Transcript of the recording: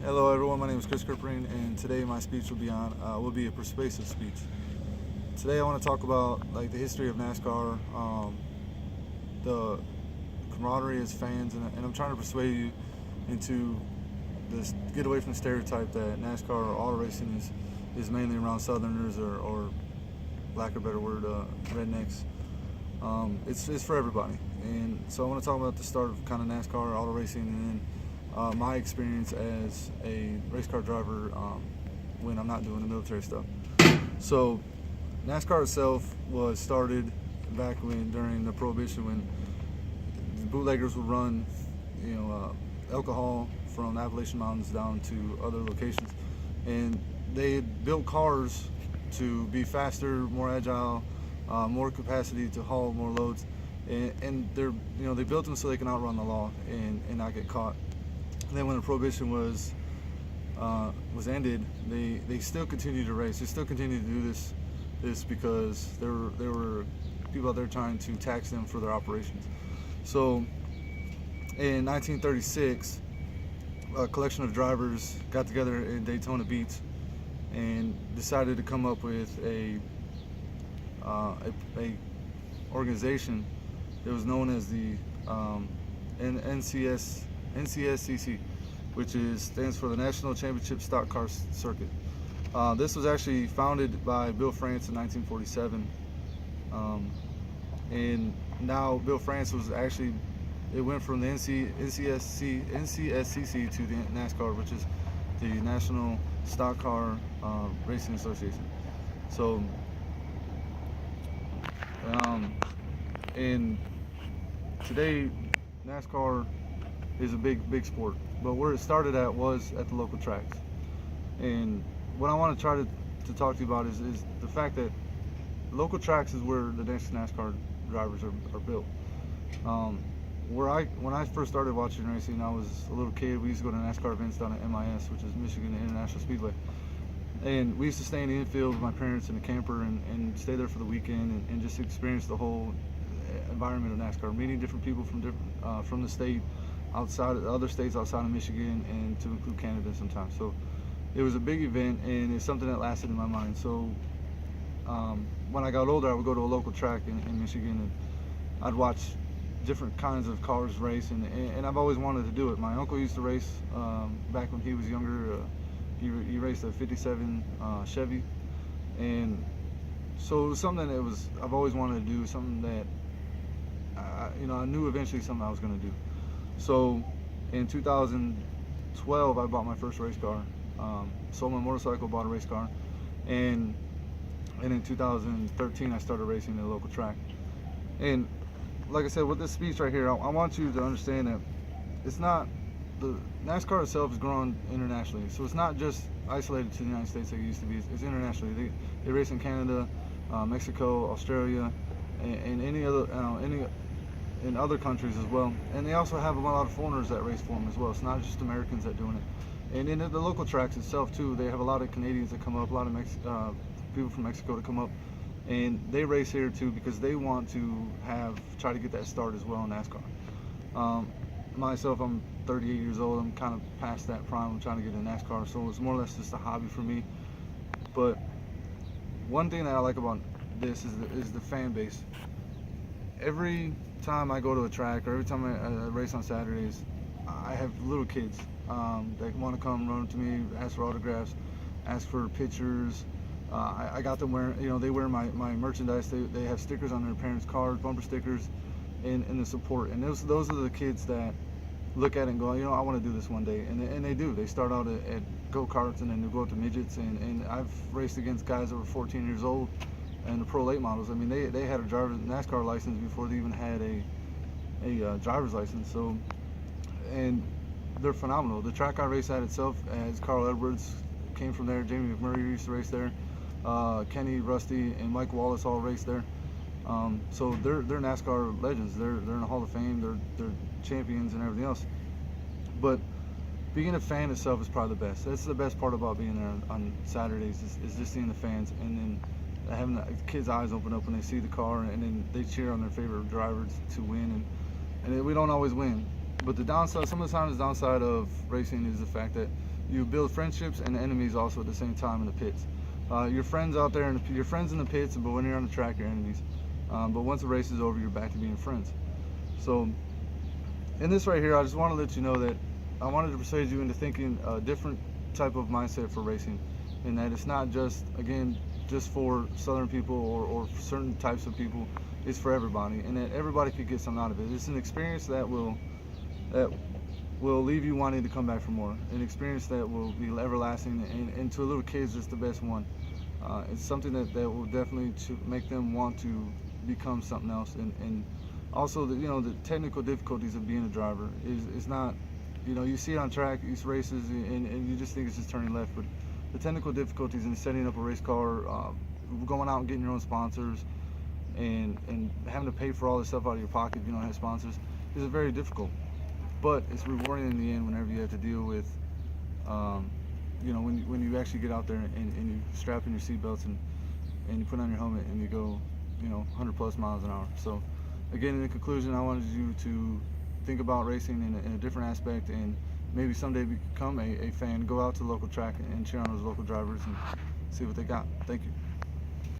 Hello everyone, my name is Chris Kirpring, and today my speech will be a persuasive speech. Today I want to talk about the history of NASCAR, the camaraderie as fans, and I'm trying to persuade you into this, get away from the stereotype that NASCAR or auto racing is mainly around Southerners or lack of a better word, rednecks. It's for everybody, and so I want to talk about the start of kind of NASCAR auto racing, and then my experience as a race car driver when I'm not doing the military stuff. So NASCAR itself was started back during the Prohibition, when the bootleggers would run alcohol from Appalachian Mountains down to other locations, and they had built cars to be faster, more agile, more capacity to haul more loads, and they built them so they can outrun the law and not get caught. And then when the Prohibition was ended, they still continued to race. They still continued to do this because there were people out there trying to tax them for their operations. So in 1936, a collection of drivers got together in Daytona Beach and decided to come up with a organization that was known as the NCSCC, which stands for the National Championship Stock Car Circuit. This was actually founded by Bill France in 1947, and now Bill France it went from the NCSCC to the NASCAR, which is the National Stock Car Racing Association. So, and today NASCAR is a big sport, but where it started at was at the local tracks. And what I want to try to talk to you about is the fact that local tracks is where the next NASCAR drivers are built. When I first started watching racing, I was a little kid. We used to go to NASCAR events down at MIS, which is Michigan International Speedway, and we used to stay in the infield with my parents in a camper and stay there for the weekend and just experience the whole environment of NASCAR, meeting different people from the state, outside of other states outside of Michigan, and to include Canada sometimes. So it was a big event, and it's something that lasted in my mind. So when I got older, I would go to a local track in Michigan, and I'd watch different kinds of cars race, and I've always wanted to do it. My uncle used to race back when he was younger. He raced a 57 Chevy, and so it was something that I've always wanted to do, something that I knew eventually something I was going to do. So in 2012, I bought my first race car, sold my motorcycle, bought a race car, and in 2013 I started racing at a local track. And like I said, with this speech right here, I want you to understand that it's not, the NASCAR itself is growing internationally, so it's not just isolated to the United States like it used to be. It's internationally. They race in Canada, Mexico, Australia, and in other countries as well. And they also have a lot of foreigners that race for them as well. It's not just Americans that doing it. And in the local tracks itself too, they have a lot of Canadians that come up, a lot of people from Mexico that come up, and they race here too because they want to try to get that start as well in NASCAR. Myself, I'm 38 years old. I'm kind of past that prime. I'm trying to get in NASCAR, so it's more or less just a hobby for me. But one thing that I like about this is the fan base. Every time I go to a track, or every time I race on Saturdays, I have little kids that want to come run to me, ask for autographs, ask for pictures. I got them wearing, they wear my merchandise. They have stickers on their parents' cars, bumper stickers, and the support. And those are the kids that look at it and go, I want to do this one day. And they do. They start out at go-karts, and then they go up to midgets. And I've raced against guys that were 14 years old and the Pro Late models. I mean, they had a NASCAR license before they even had a driver's license. So, and they're phenomenal. The track I race at itself, as Carl Edwards came from there, Jamie McMurray used to race there, Kenny, Rusty, and Mike Wallace all raced there. So they're NASCAR legends. They're in the Hall of Fame. They're champions and everything else. But being a fan itself is probably the best. That's the best part about being there on Saturdays is just seeing the fans, and then having the kids' eyes open up when they see the car, and then they cheer on their favorite drivers to win. And we don't always win, but the downside, some of the times the downside of racing is the fact that you build friendships and enemies also at the same time in the pits. Your friends out there, your friends in the pits, but when you're on the track, you're enemies. But once the race is over, you're back to being friends. So in this right here, I just want to let you know that I wanted to persuade you into thinking a different type of mindset for racing, and that it's not just, again, just for Southern people or certain types of people. It's for everybody, and that everybody could get something out of it. It's an experience that will leave you wanting to come back for more. An experience that will be everlasting, and to a little kid, it's just the best one. It's something that will definitely make them want to become something else. And also, the technical difficulties of being a driver is not, you see it on track, these races, and you just think it's just turning left. But the technical difficulties in setting up a race car, going out and getting your own sponsors, and having to pay for all this stuff out of your pocket if you don't have sponsors, is very difficult. But it's rewarding in the end whenever you have to deal with, when you actually get out there and you strap in your seatbelts and you put on your helmet and you go, 100 plus miles an hour. So again, in conclusion, I wanted you to think about racing in a different aspect, and maybe someday become a fan. Go out to the local track and cheer on those local drivers and see what they got. Thank you.